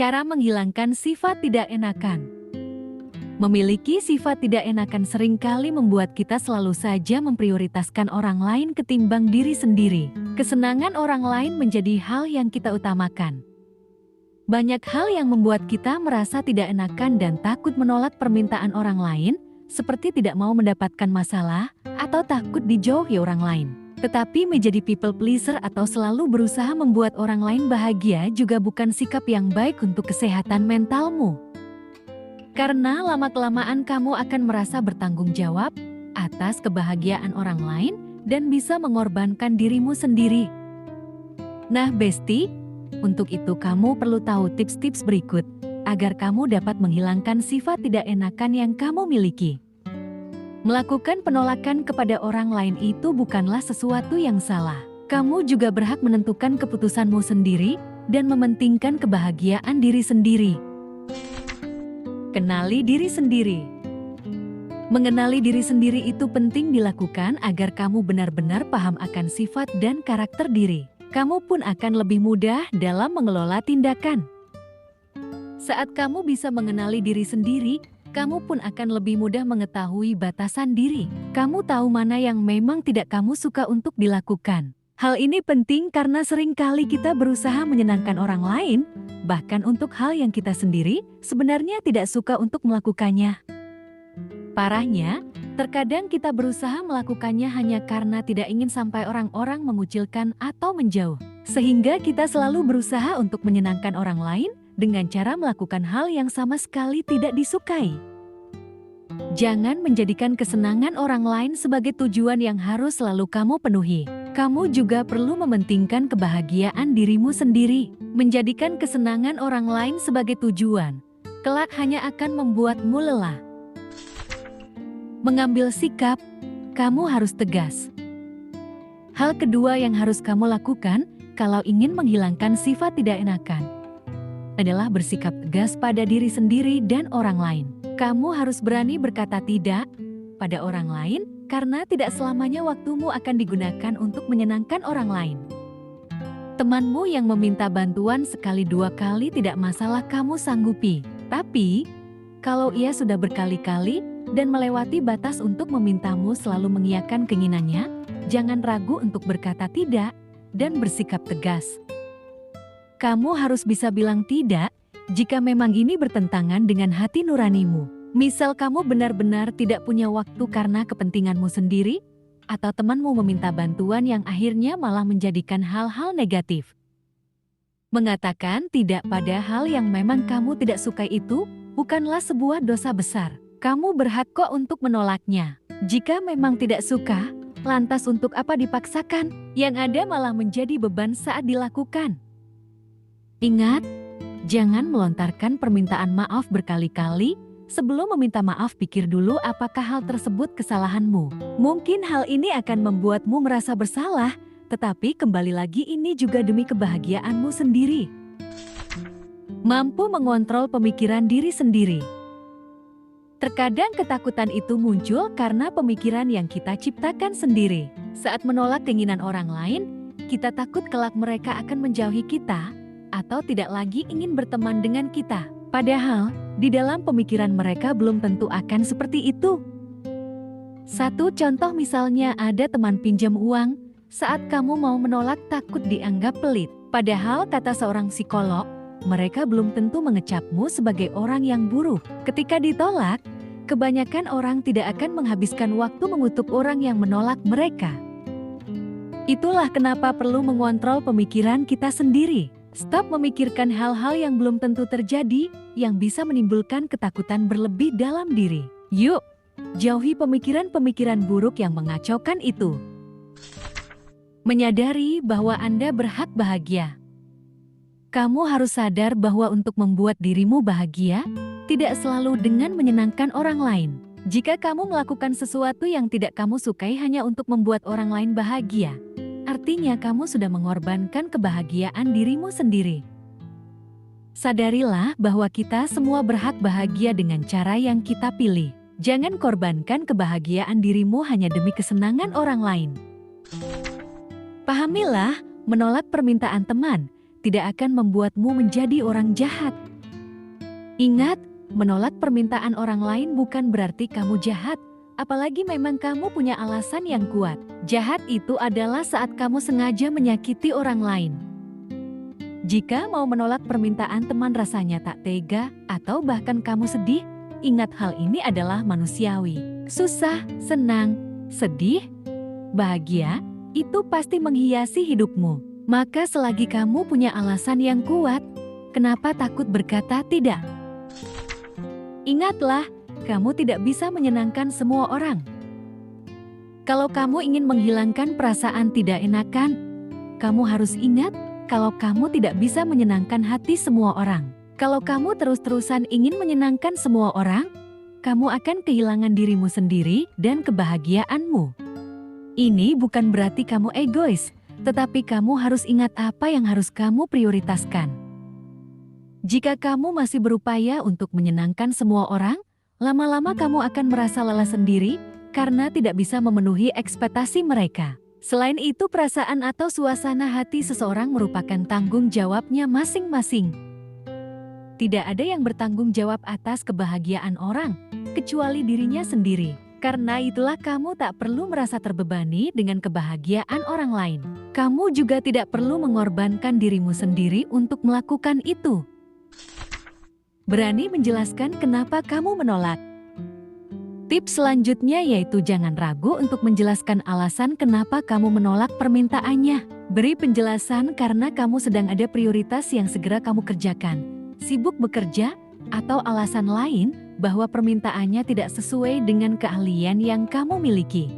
Cara menghilangkan sifat tidak enakan. Memiliki sifat tidak enakan seringkali membuat kita selalu saja memprioritaskan orang lain ketimbang diri sendiri. Kesenangan orang lain menjadi hal yang kita utamakan. Banyak hal yang membuat kita merasa tidak enakan dan takut menolak permintaan orang lain, seperti tidak mau mendapatkan masalah atau takut dijauhi orang lain. Tetapi menjadi people pleaser atau selalu berusaha membuat orang lain bahagia juga bukan sikap yang baik untuk kesehatan mentalmu. Karena lama-kelamaan kamu akan merasa bertanggung jawab atas kebahagiaan orang lain dan bisa mengorbankan dirimu sendiri. Nah, Besti, untuk itu kamu perlu tahu tips-tips berikut agar kamu dapat menghilangkan sifat tidak enakan yang kamu miliki. Melakukan penolakan kepada orang lain itu bukanlah sesuatu yang salah. Kamu juga berhak menentukan keputusanmu sendiri dan mementingkan kebahagiaan diri sendiri. Kenali diri sendiri. Mengenali diri sendiri itu penting dilakukan agar kamu benar-benar paham akan sifat dan karakter diri. Kamu pun akan lebih mudah dalam mengelola tindakan. Saat kamu bisa mengenali diri sendiri, kamu pun akan lebih mudah mengetahui batasan diri. Kamu tahu mana yang memang tidak kamu suka untuk dilakukan. Hal ini penting karena seringkali kita berusaha menyenangkan orang lain, bahkan untuk hal yang kita sendiri sebenarnya tidak suka untuk melakukannya. Parahnya, terkadang kita berusaha melakukannya hanya karena tidak ingin sampai orang-orang mengucilkan atau menjauh. Sehingga kita selalu berusaha untuk menyenangkan orang lain dengan cara melakukan hal yang sama sekali tidak disukai. Jangan menjadikan kesenangan orang lain sebagai tujuan yang harus selalu kamu penuhi. Kamu juga perlu mementingkan kebahagiaan dirimu sendiri. Menjadikan kesenangan orang lain sebagai tujuan, kelak hanya akan membuatmu lelah. Mengambil sikap, kamu harus tegas. Hal kedua yang harus kamu lakukan kalau ingin menghilangkan sifat tidak enakan adalah bersikap tegas pada diri sendiri dan orang lain. Kamu harus berani berkata tidak pada orang lain karena tidak selamanya waktumu akan digunakan untuk menyenangkan orang lain. Temanmu yang meminta bantuan sekali dua kali tidak masalah kamu sanggupi. Tapi, kalau ia sudah berkali-kali dan melewati batas untuk memintamu selalu mengiyakan keinginannya, jangan ragu untuk berkata tidak dan bersikap tegas. Kamu harus bisa bilang tidak jika memang ini bertentangan dengan hati nuranimu. Misal kamu benar-benar tidak punya waktu karena kepentinganmu sendiri, atau temanmu meminta bantuan yang akhirnya malah menjadikan hal-hal negatif. Mengatakan tidak pada hal yang memang kamu tidak sukai itu bukanlah sebuah dosa besar. Kamu berhak kok untuk menolaknya. Jika memang tidak suka, lantas untuk apa dipaksakan? Yang ada malah menjadi beban saat dilakukan. Ingat, jangan melontarkan permintaan maaf berkali-kali. Sebelum meminta maaf, pikir dulu apakah hal tersebut kesalahanmu. Mungkin hal ini akan membuatmu merasa bersalah, tetapi kembali lagi ini juga demi kebahagiaanmu sendiri. Mampu mengontrol pemikiran diri sendiri. Terkadang ketakutan itu muncul karena pemikiran yang kita ciptakan sendiri. Saat menolak keinginan orang lain, kita takut kelak mereka akan menjauhi kita atau tidak lagi ingin berteman dengan kita. Padahal, di dalam pemikiran mereka belum tentu akan seperti itu. Satu contoh misalnya ada teman pinjam uang, saat kamu mau menolak takut dianggap pelit. Padahal kata seorang psikolog, mereka belum tentu mengecapmu sebagai orang yang buruk. Ketika ditolak, kebanyakan orang tidak akan menghabiskan waktu mengutuk orang yang menolak mereka. Itulah kenapa perlu mengontrol pemikiran kita sendiri. Stop memikirkan hal-hal yang belum tentu terjadi, yang bisa menimbulkan ketakutan berlebih dalam diri. Yuk, jauhi pemikiran-pemikiran buruk yang mengacaukan itu. Menyadari bahwa Anda berhak bahagia. Kamu harus sadar bahwa untuk membuat dirimu bahagia, tidak selalu dengan menyenangkan orang lain. Jika kamu melakukan sesuatu yang tidak kamu sukai hanya untuk membuat orang lain bahagia, artinya kamu sudah mengorbankan kebahagiaan dirimu sendiri. Sadarilah bahwa kita semua berhak bahagia dengan cara yang kita pilih. Jangan korbankan kebahagiaan dirimu hanya demi kesenangan orang lain. Pahamilah, menolak permintaan teman tidak akan membuatmu menjadi orang jahat. Ingat, menolak permintaan orang lain bukan berarti kamu jahat, apalagi memang kamu punya alasan yang kuat. Jahat itu adalah saat kamu sengaja menyakiti orang lain. Jika mau menolak permintaan teman rasanya tak tega, atau bahkan kamu sedih, ingat hal ini adalah manusiawi. Susah, senang, sedih, bahagia, itu pasti menghiasi hidupmu. Maka selagi kamu punya alasan yang kuat, kenapa takut berkata tidak? Ingatlah, kamu tidak bisa menyenangkan semua orang. Kalau kamu ingin menghilangkan perasaan tidak enakan, kamu harus ingat kalau kamu tidak bisa menyenangkan hati semua orang. Kalau kamu terus-terusan ingin menyenangkan semua orang, kamu akan kehilangan dirimu sendiri dan kebahagiaanmu. Ini bukan berarti kamu egois, tetapi kamu harus ingat apa yang harus kamu prioritaskan. Jika kamu masih berupaya untuk menyenangkan semua orang, lama-lama kamu akan merasa lelah sendiri karena tidak bisa memenuhi ekspektasi mereka. Selain itu, perasaan atau suasana hati seseorang merupakan tanggung jawabnya masing-masing. Tidak ada yang bertanggung jawab atas kebahagiaan orang, kecuali dirinya sendiri. Karena itulah kamu tak perlu merasa terbebani dengan kebahagiaan orang lain. Kamu juga tidak perlu mengorbankan dirimu sendiri untuk melakukan itu. Berani menjelaskan kenapa kamu menolak. Tips selanjutnya yaitu jangan ragu untuk menjelaskan alasan kenapa kamu menolak permintaannya. Beri penjelasan karena kamu sedang ada prioritas yang segera kamu kerjakan, sibuk bekerja, atau alasan lain bahwa permintaannya tidak sesuai dengan keahlian yang kamu miliki.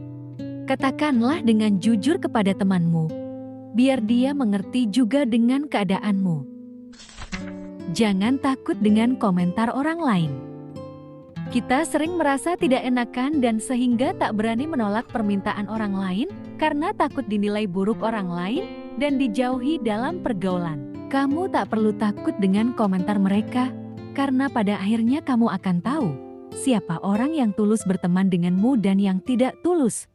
Katakanlah dengan jujur kepada temanmu, biar dia mengerti juga dengan keadaanmu. Jangan takut dengan komentar orang lain. Kita sering merasa tidak enakan dan sehingga tak berani menolak permintaan orang lain karena takut dinilai buruk orang lain dan dijauhi dalam pergaulan. Kamu tak perlu takut dengan komentar mereka, karena pada akhirnya kamu akan tahu siapa orang yang tulus berteman denganmu dan yang tidak tulus.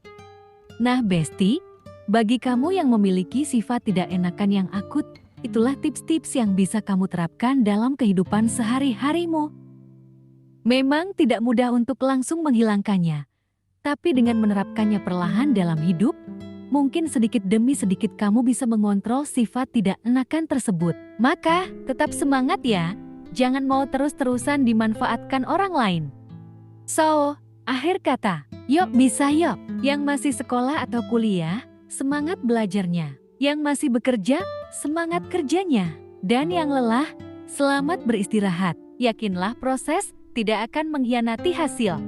Nah Besti, bagi kamu yang memiliki sifat tidak enakan yang akut, itulah tips-tips yang bisa kamu terapkan dalam kehidupan sehari-harimu. Memang tidak mudah untuk langsung menghilangkannya, tapi dengan menerapkannya perlahan dalam hidup, mungkin sedikit demi sedikit kamu bisa mengontrol sifat tidak enakan tersebut. Maka, tetap semangat ya, jangan mau terus-terusan dimanfaatkan orang lain. So, akhir kata, yuk bisa yuk. Yang masih sekolah atau kuliah, semangat belajarnya. Yang masih bekerja, semangat kerjanya. Dan yang lelah, selamat beristirahat. Yakinlah proses tidak akan mengkhianati hasil.